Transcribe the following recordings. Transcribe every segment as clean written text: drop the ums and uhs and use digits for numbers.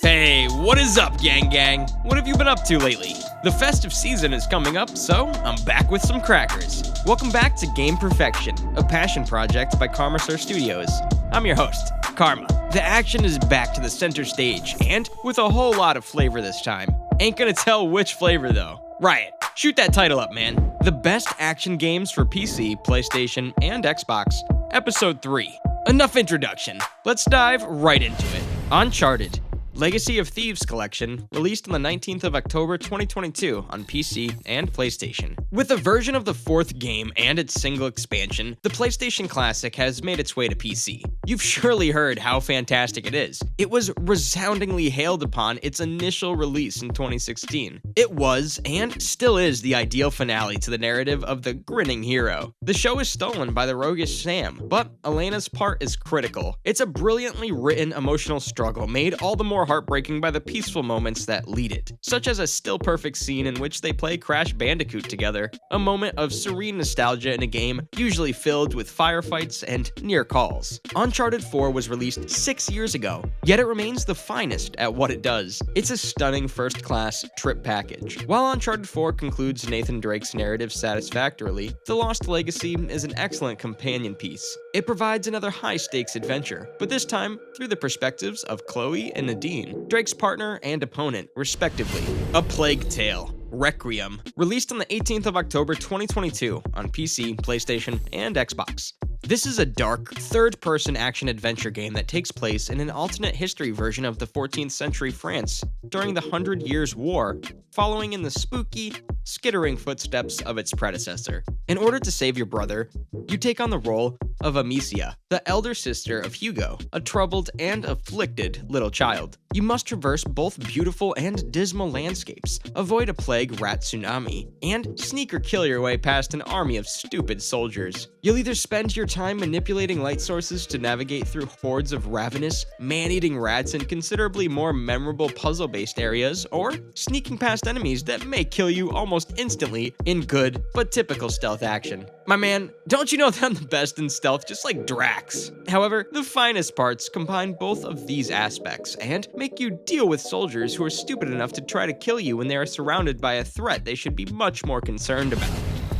Hey, what is up, gang? What have you been up to lately? The festive season is coming up, so I'm back with some crackers. Welcome back to Game Perfection, a passion project by Karmasur Studios. I'm your host, Karma. The action is back to the center stage, and with a whole lot of flavor this time. Ain't gonna tell which flavor though. Riot, shoot that title up, man. The best action games for PC, PlayStation, and Xbox. Episode 3. Enough introduction. Let's dive right into it. Uncharted. Legacy of Thieves collection, released on the 19th of October 2022 on PC and PlayStation. With a version of the fourth game and its single expansion, the PlayStation Classic has made its way to PC. You've surely heard how fantastic it is. It was resoundingly hailed upon its initial release in 2016. It was, and still is, the ideal finale to the narrative of the grinning hero. The show is stolen by the roguish Sam, but Elena's part is critical. It's a brilliantly written emotional struggle made all the more heartbreaking by the peaceful moments that lead it, such as a still-perfect scene in which they play Crash Bandicoot together, a moment of serene nostalgia in a game usually filled with firefights and near calls. Uncharted 4 was released 6 years ago, yet it remains the finest at what it does. It's a stunning first-class trip package. While Uncharted 4 concludes Nathan Drake's narrative satisfactorily, The Lost Legacy is an excellent companion piece. It provides another high-stakes adventure, but this time through the perspectives of Chloe and Nadine, Drake's partner and opponent, respectively. A Plague Tale. Requiem, released on the 18th of October 2022 on PC, PlayStation, and Xbox. This is a dark, third-person action-adventure game that takes place in an alternate history version of the 14th century France during the 100 Years' War, following in the spooky, skittering footsteps of its predecessor. In order to save your brother, you take on the role of Amicia, the elder sister of Hugo, a troubled and afflicted little child. You must traverse both beautiful and dismal landscapes, avoid a plague rat tsunami, and sneak or kill your way past an army of stupid soldiers. You'll either spend your time manipulating light sources to navigate through hordes of ravenous, man-eating rats in considerably more memorable puzzle-based areas, or sneaking past enemies that may kill you almost instantly in good but typical stealth action. My man, don't you know that I'm the best in stealth, just like Drax? However, the finest parts combine both of these aspects and make you deal with soldiers who are stupid enough to try to kill you when they are surrounded by a threat they should be much more concerned about.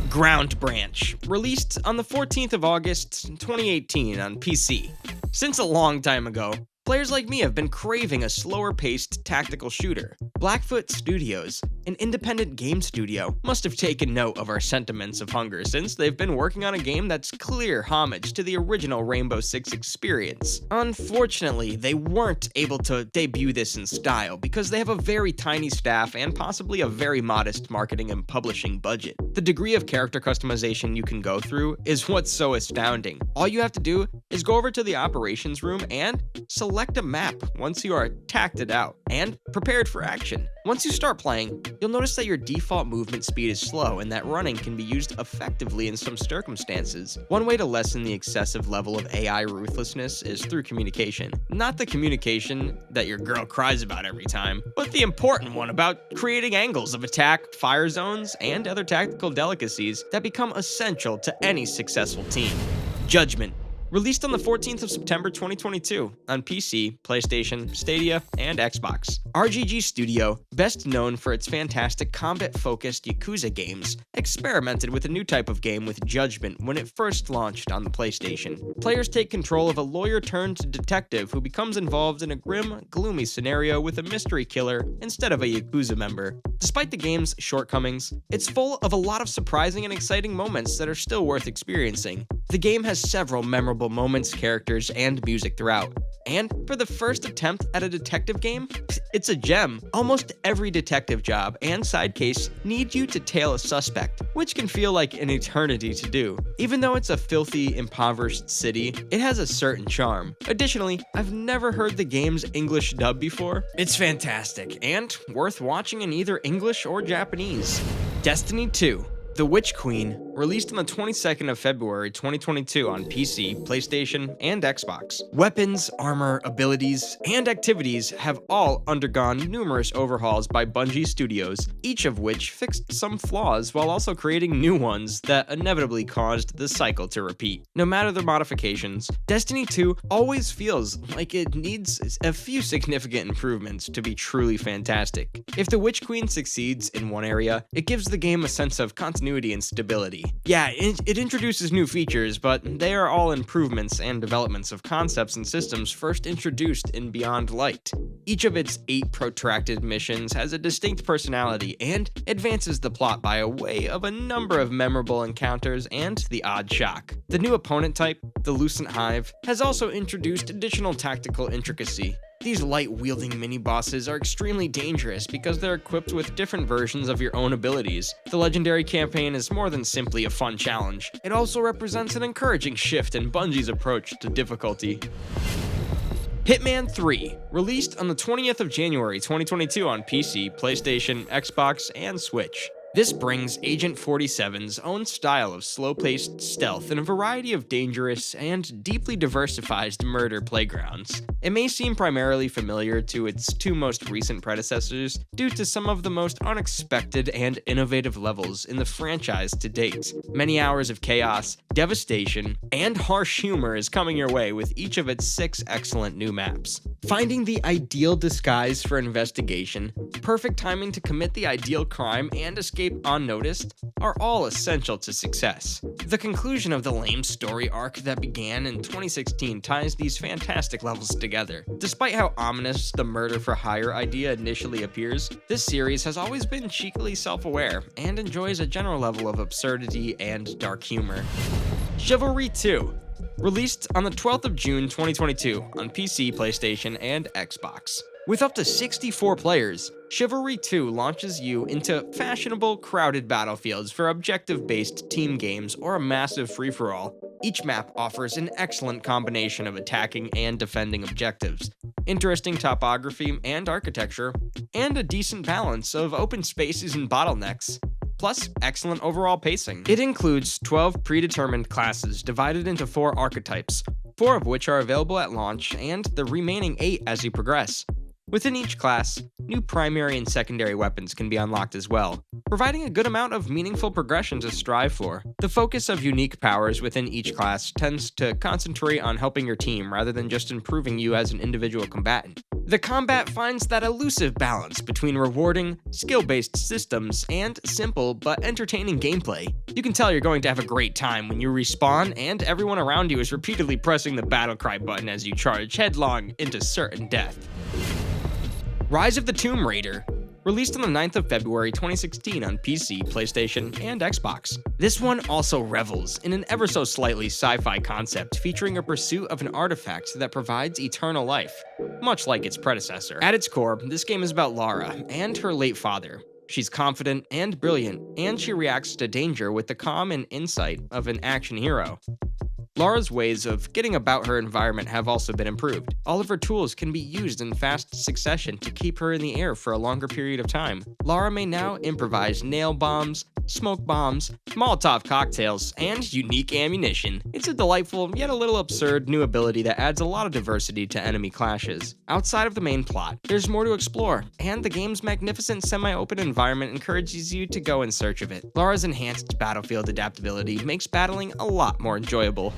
Ground Branch, released on the 14th of August 2018 on PC. Since a long time ago, players like me have been craving a slower-paced tactical shooter. Blackfoot Studios, an independent game studio, must have taken note of our sentiments of hunger since they've been working on a game that's clear homage to the original Rainbow Six experience. Unfortunately, they weren't able to debut this in style because they have a very tiny staff and possibly a very modest marketing and publishing budget. The degree of character customization you can go through is what's so astounding. All you have to do is go over to the operations room and select a map once you are tacted out and prepared for action. Once you start playing, you'll notice that your default movement speed is slow and that running can be used effectively in some circumstances. One way to lessen the excessive level of AI ruthlessness is through communication. Not the communication that your girl cries about every time, but the important one about creating angles of attack, fire zones, and other tactical delicacies that become essential to any successful team. Judgment. Released on the 14th of September 2022 on PC, PlayStation, Stadia, and Xbox. RGG Studio, best known for its fantastic combat-focused Yakuza games, experimented with a new type of game with Judgment when it first launched on the PlayStation. Players take control of a lawyer-turned-detective who becomes involved in a grim, gloomy scenario with a mystery killer instead of a Yakuza member. Despite the game's shortcomings, it's full of a lot of surprising and exciting moments that are still worth experiencing. The game has several memorable moments, characters, and music throughout. And for the first attempt at a detective game, it's a gem. Almost every detective job and side case need you to tail a suspect, which can feel like an eternity to do. Even though it's a filthy, impoverished city, it has a certain charm. Additionally, I've never heard the game's English dub before. It's fantastic and worth watching in either English or Japanese. Destiny 2. The Witch Queen released on the 22nd of February 2022 on PC, PlayStation, and Xbox. Weapons, armor, abilities, and activities have all undergone numerous overhauls by Bungie Studios, each of which fixed some flaws while also creating new ones that inevitably caused the cycle to repeat. No matter the modifications, Destiny 2 always feels like it needs a few significant improvements to be truly fantastic. If the Witch Queen succeeds in one area, it gives the game a sense of continuity and stability. Yeah, it introduces new features, but they are all improvements and developments of concepts and systems first introduced in Beyond Light. Each of its 8 protracted missions has a distinct personality and advances the plot by a way of a number of memorable encounters and the odd shock. The new opponent type, the Lucent Hive, has also introduced additional tactical intricacy. These light-wielding mini-bosses are extremely dangerous because they're equipped with different versions of your own abilities. The Legendary campaign is more than simply a fun challenge. It also represents an encouraging shift in Bungie's approach to difficulty. Hitman 3, released on the 20th of January 2022 on PC, PlayStation, Xbox, and Switch. This brings Agent 47's own style of slow-paced stealth in a variety of dangerous and deeply diversified murder playgrounds. It may seem primarily familiar to its 2 most recent predecessors due to some of the most unexpected and innovative levels in the franchise to date. Many hours of chaos, devastation, and harsh humor is coming your way with each of its 6 excellent new maps. Finding the ideal disguise for investigation, perfect timing to commit the ideal crime, and escape unnoticed are all essential to success. The conclusion of the lame story arc that began in 2016 ties these fantastic levels together. Despite how ominous the murder for hire idea initially appears, this series has always been cheekily self-aware and enjoys a general level of absurdity and dark humor. Chivalry 2, released on the 12th of June 2022 on PC, PlayStation, and Xbox. With up to 64 players, Chivalry 2 launches you into fashionable, crowded battlefields for objective-based team games or a massive free-for-all. Each map offers an excellent combination of attacking and defending objectives, interesting topography and architecture, and a decent balance of open spaces and bottlenecks. Plus, excellent overall pacing. It includes 12 predetermined classes divided into 4 archetypes, 4 of which are available at launch and the remaining 8 as you progress. Within each class, new primary and secondary weapons can be unlocked as well, providing a good amount of meaningful progression to strive for. The focus of unique powers within each class tends to concentrate on helping your team rather than just improving you as an individual combatant. The combat finds that elusive balance between rewarding, skill-based systems and simple but entertaining gameplay. You can tell you're going to have a great time when you respawn and everyone around you is repeatedly pressing the battle cry button as you charge headlong into certain death. Rise of the Tomb Raider, released on the 9th of February 2016 on PC, PlayStation, and Xbox. This one also revels in an ever so slightly sci-fi concept featuring a pursuit of an artifact that provides eternal life, much like its predecessor. At its core, this game is about Lara and her late father. She's confident and brilliant, and she reacts to danger with the calm and insight of an action hero. Lara's ways of getting about her environment have also been improved. All of her tools can be used in fast succession to keep her in the air for a longer period of time. Lara may now improvise nail bombs, smoke bombs, Molotov cocktails, and unique ammunition. It's a delightful, yet a little absurd new ability that adds a lot of diversity to enemy clashes. Outside of the main plot, there's more to explore, and the game's magnificent semi-open environment encourages you to go in search of it. Lara's enhanced battlefield adaptability makes battling a lot more enjoyable.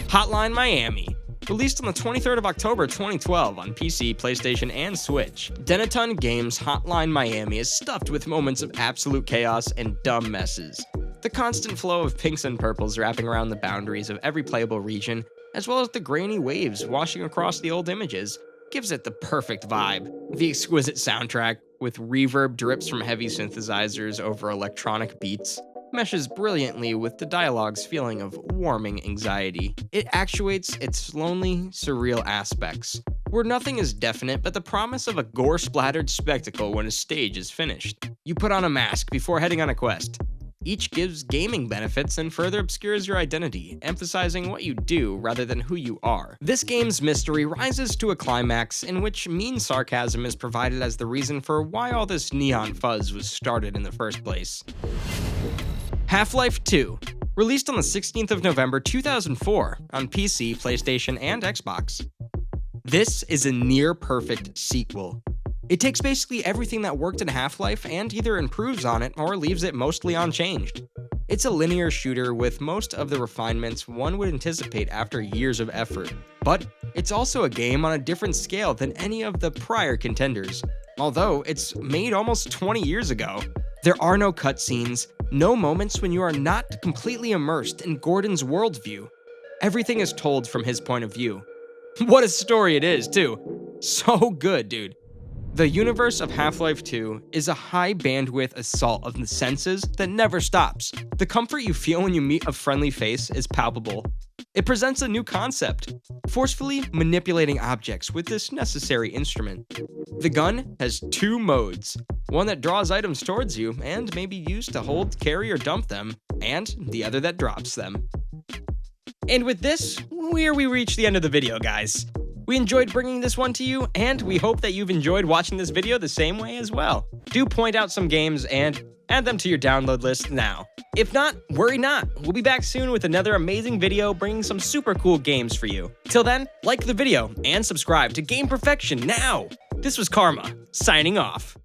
Hotline Miami, released on the 23rd of October 2012 on PC, PlayStation, and Switch. Denatun Games' Hotline Miami is stuffed with moments of absolute chaos and dumb messes. The constant flow of pinks and purples wrapping around the boundaries of every playable region, as well as the grainy waves washing across the old images, gives it the perfect vibe. The exquisite soundtrack, with reverb drips from heavy synthesizers over electronic beats, meshes brilliantly with the dialogue's feeling of warming anxiety. It actuates its lonely, surreal aspects, where nothing is definite but the promise of a gore-splattered spectacle when a stage is finished. You put on a mask before heading on a quest. Each gives gaming benefits and further obscures your identity, emphasizing what you do rather than who you are. This game's mystery rises to a climax in which mean sarcasm is provided as the reason for why all this neon fuzz was started in the first place. Half-Life 2, released on the 16th of November 2004 on PC, PlayStation, and Xbox. This is a near-perfect sequel. It takes basically everything that worked in Half-Life and either improves on it or leaves it mostly unchanged. It's a linear shooter with most of the refinements one would anticipate after years of effort, but it's also a game on a different scale than any of the prior contenders. Although it's made almost 20 years ago, there are no cutscenes, no moments when you are not completely immersed in Gordon's worldview. Everything is told from his point of view. What a story it is, too. So good, dude. The universe of Half-Life 2 is a high-bandwidth assault of the senses that never stops. The comfort you feel when you meet a friendly face is palpable. It presents a new concept, forcefully manipulating objects with this necessary instrument. The gun has two modes, one that draws items towards you and may be used to hold, carry, or dump them, and the other that drops them. And with this, we reach the end of the video, guys. We enjoyed bringing this one to you, and we hope that you've enjoyed watching this video the same way as well. Do point out some games and add them to your download list now. If not, worry not. We'll be back soon with another amazing video bringing some super cool games for you. Till then, like the video and subscribe to Game Perfection now. This was Karma, signing off.